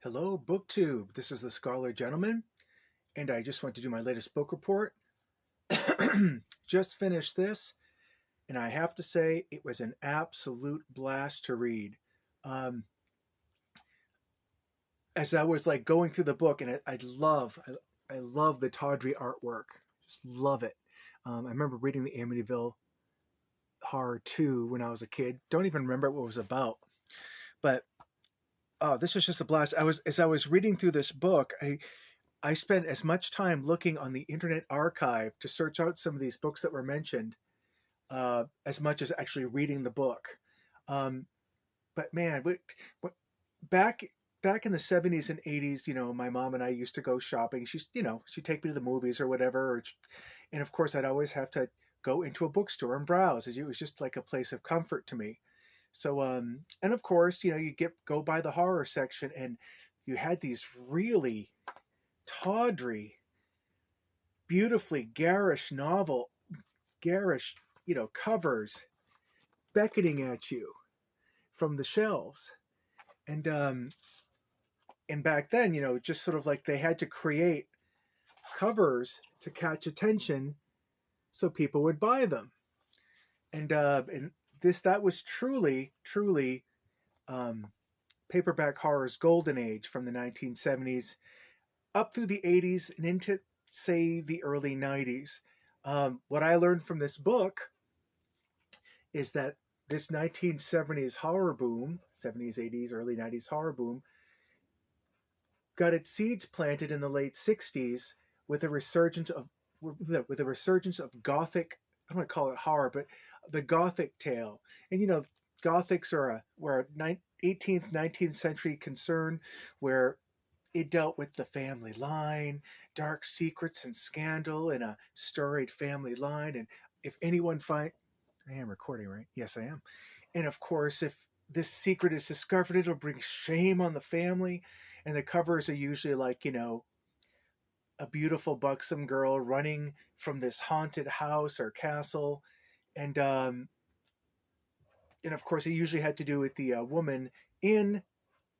Hello, BookTube. This is the Scholar Gentleman, and I just want to do my latest book report. Just finished this, and I have to say it was an absolute blast to read. Um, as I was like going through the book, and I love the tawdry artwork. Just love it. I remember reading the Amityville Horror 2 when I was a kid. Don't even remember what it was about, but this was just a blast. As I was reading through this book, I spent as much time looking on the Internet Archive to search out some of these books that were mentioned, as much as actually reading the book. Um, but man, back back in the 70s and 80s, my mom and I used to go shopping. She'd take me to the movies or whatever, and of course, I'd always have to go into a bookstore and browse. It was just like a place of comfort to me. So, and of course, you go by the horror section, and you had these really tawdry, beautifully garish, covers beckoning at you from the shelves. And back then, just sort of like they had to create covers to catch attention so people would buy them. And that was truly um, paperback horror's golden age from the 1970s up through the 80s and into, say, the early 90s. What I learned from this book is that this 1970s horror boom, 70s, 80s, early 90s horror boom, got its seeds planted in the late 60s with a resurgence of gothic. I don't want to call it horror, but the gothic tale. And gothics were a 18th, 19th century concern where it dealt with the family line, dark secrets and scandal in a storied family line. And if anyone I am recording, right? Yes, I am. And of course, if this secret is discovered, it'll bring shame on the family. And the covers are usually like, a beautiful, buxom girl running from this haunted house or castle. And of course, it usually had to do with the woman in,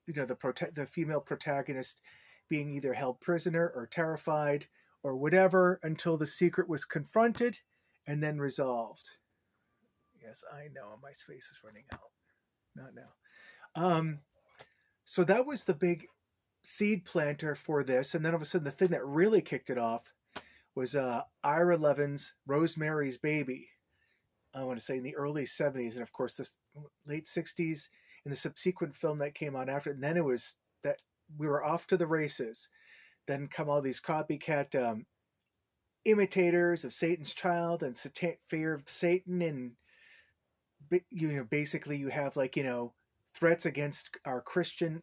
the female protagonist being either held prisoner or terrified or whatever until the secret was confronted and then resolved. Yes, I know my space is running out. Not now. Um, so that was the big seed planter for this, and then all of a sudden, the thing that really kicked it off was Ira Levin's Rosemary's Baby. I want to say in the early 70s, and of course, the late 60s, and the subsequent film that came out after. And then it was that we were off to the races. Then come all these copycat imitators of Satan's Child and Fear of Satan, and basically you have threats against our Christian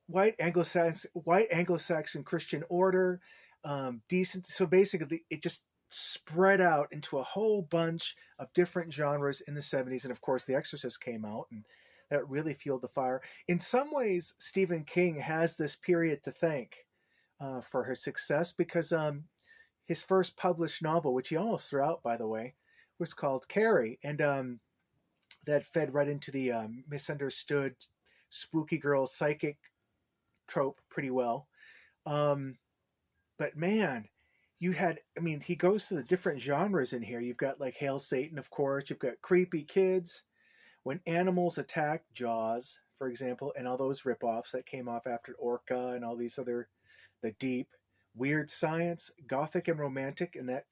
white Anglo-Saxon Christian order, decent. So basically, it just spread out into a whole bunch of different genres in the 70s, and of course, The Exorcist came out, and that really fueled the fire. In some ways, Stephen King has this period to thank for his success because his first published novel, which he almost threw out, by the way, was called Carrie, and that fed right into the misunderstood spooky girl psychic trope pretty well. But man, he goes through the different genres in here. You've got like Hail Satan, of course. You've got Creepy Kids, When Animals Attack, Jaws, for example, and all those ripoffs that came off after Orca and all these other, The Deep, Weird Science, Gothic and Romantic, and that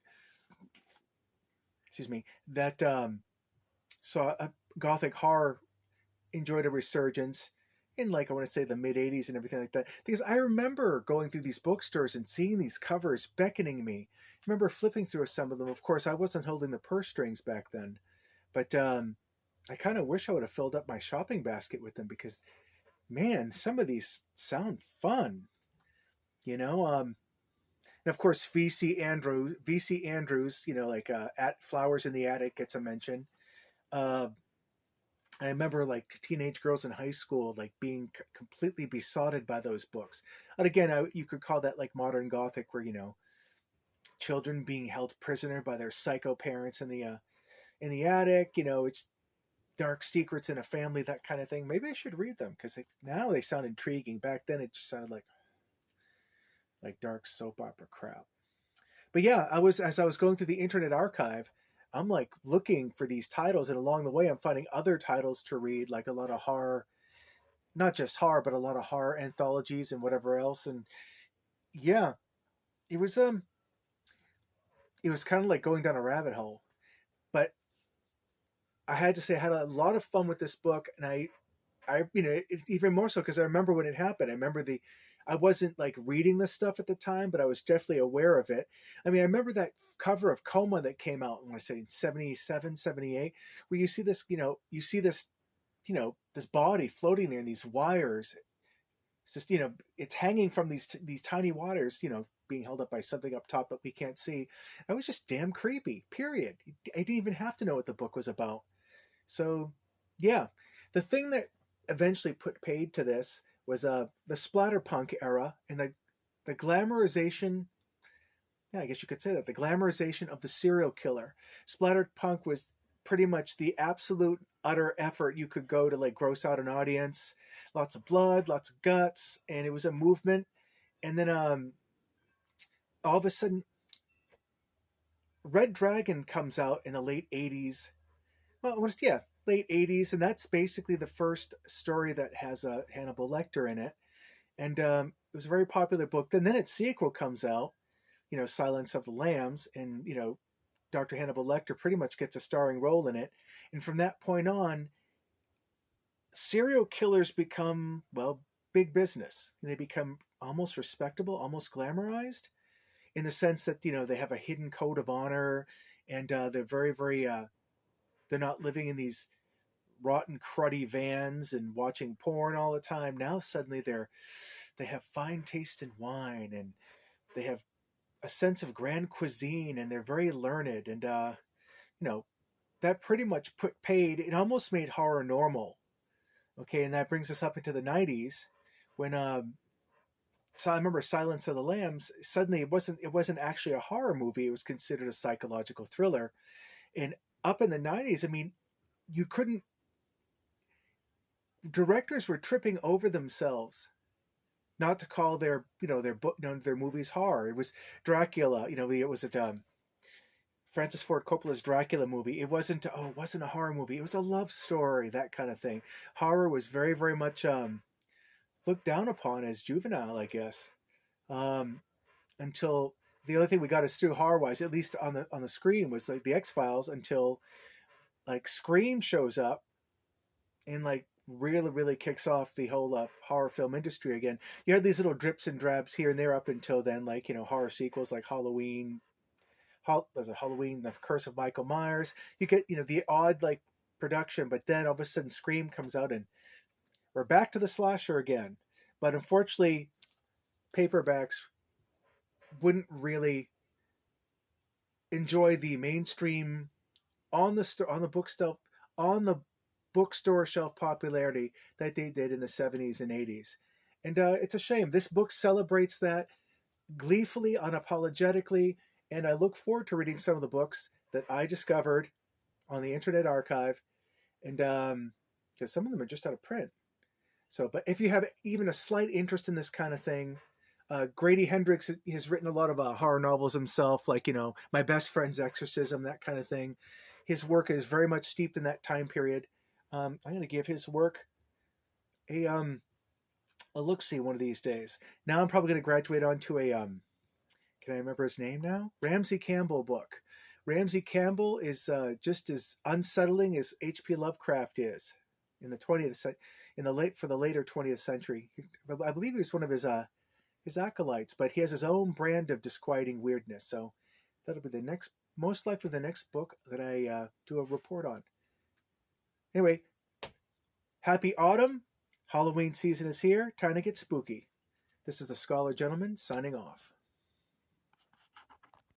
saw a Gothic horror enjoyed a resurgence in I want to say the mid 80s and everything like that. Because I remember going through these bookstores and seeing these covers beckoning me. I remember flipping through some of them. Of course, I wasn't holding the purse strings back then, but I kind of wish I would have filled up my shopping basket with them because, man, some of these sound fun. And of course, VC Andrews, at Flowers in the Attic gets a mention. I remember teenage girls in high school being completely besotted by those books. And again, you could call that modern Gothic, where children being held prisoner by their psycho parents in the attic. dark secrets in a family, that kind of thing. Maybe I should read them because now they sound intriguing. Back then, it just sounded like dark soap opera crap. But yeah, as I was going through the Internet Archive, I'm like looking for these titles, and along the way, I'm finding other titles to read, like a lot of horror, not just horror, but a lot of horror anthologies and whatever else. And yeah, it was it was kind of like going down a rabbit hole. But I had to say, I had a lot of fun with this book, and even more so because I remember when it happened. I remember I wasn't like reading this stuff at the time, but I was definitely aware of it. I mean, I remember that cover of Coma that came out, when I say in 77, 78, where you see this, this body floating there in these wires. It's just, it's hanging from these tiny wires, being held up by something up top that we can't see. That was just damn creepy, period. I didn't even have to know what the book was about. So, yeah, the thing that eventually put paid to this was the splatterpunk era and the glamorization. Yeah, I guess you could say that, the glamorization of the serial killer. Splatterpunk was pretty much the absolute utter effort you could go to like gross out an audience. Lots of blood, lots of guts, and it was a movement. And then all of a sudden, Red Dragon comes out in the late 80s. Well, late 80s, and that's basically the first story that has a Hannibal Lecter in it. And it was a very popular book. And then its sequel comes out, Silence of the Lambs, and Dr. Hannibal Lecter pretty much gets a starring role in it. And from that point on, serial killers become, well, big business. And they become almost respectable, almost glamorized, in the sense that they have a hidden code of honor, and they're very, very they're not living in these rotten, cruddy vans and watching porn all the time. Now suddenly they have fine taste in wine, and they have a sense of grand cuisine, and they're very learned. And that pretty much put paid. It almost made horror normal. Okay, and that brings us up into the 90s when so I remember Silence of the Lambs. Suddenly, it wasn't actually a horror movie. It was considered a psychological thriller. And up in the 90s, I mean, you couldn't. Directors were tripping over themselves not to call their their movies horror. It was Dracula. It was Francis Ford Coppola's Dracula movie. It wasn't a horror movie. It was a love story, that kind of thing. Horror was very, very much looked down upon as juvenile, I guess. Until the only thing we got us through horror wise, at least on the screen, was like the X-Files, until like Scream shows up and like really, really kicks off the whole horror film industry again. You had these little drips and drabs here and there up until then, like horror sequels like Halloween. Was it Halloween? The Curse of Michael Myers. You get the odd like production, but then all of a sudden Scream comes out and we're back to the slasher again. But unfortunately, paperbacks wouldn't really enjoy the mainstream on the bookstore shelf popularity that they did in the 70s and 80s. And it's a shame. This book celebrates that gleefully, unapologetically, and I look forward to reading some of the books that I discovered on the Internet Archive, and because some of them are just out of print. So, but if you have even a slight interest in this kind of thing, Grady Hendrix has written a lot of horror novels himself, like My Best Friend's Exorcism, that kind of thing. His work is very much steeped in that time period. I'm going to give his work a look-see one of these days. Now I'm probably going to graduate onto a can I remember his name now? Ramsey Campbell book. Ramsey Campbell is just as unsettling as H.P. Lovecraft is in the 20th for the later 20th century. I believe he was one of his acolytes, but he has his own brand of disquieting weirdness. So that'll be most likely the next book that I do a report on. Anyway, happy autumn. Halloween season is here. Time to get spooky. This is the Scholar Gentleman signing off.